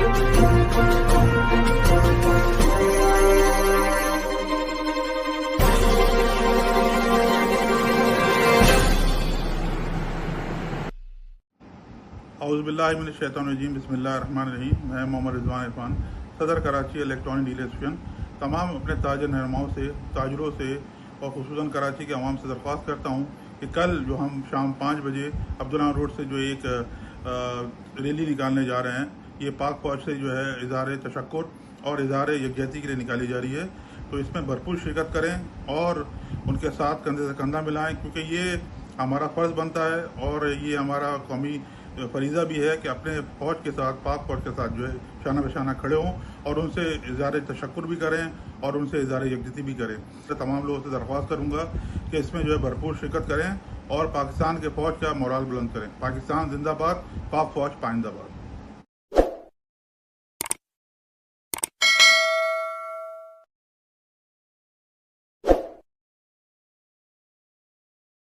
औज़ुबिल्लाहिमिनश्शैतानिर्रजीम बिस्मिल्लाहिर्रहमानिर्रहीम। मैं मोहम्मद रिजवान इरफान, सदर कराची इलेक्ट्रॉनिक डील एसोसिएशन, तमाम अपने ताजर रहनुमाओं से, ताजरों से और खुसूसन कराची के अवाम से दरख्वास्त करता हूँ कि कल जो हम शाम 5 बजे अब्दुल्ला रोड से जो एक रैली निकालने जा रहे हैं, ये पाक फौज से जो है इज़हार तशक्कुर और इज़हार यकजहती के लिए निकाली जा रही है। तो इसमें भरपूर शिरकत करें और उनके साथ कंधे से कंधा मिलाएं, क्योंकि ये हमारा फ़र्ज़ बनता है और ये हमारा कौमी फरीज़ा भी है कि अपने फ़ौज के साथ, पाक फ़ौज के साथ जो है शाना बशाना खड़े हों और उनसे इज़हार तशक्कुर भी करें और उनसे इज़हार यकजहती भी करें। तो तमाम लोगों से दरख्वास्त करूँगा कि इसमें जो है भरपूर शिरकत करें और पाकिस्तान के फ़ौज का मोराल बुलंद करें। पाकिस्तान जिंदाबाद, पाक फ़ौज पाइंदाबाद।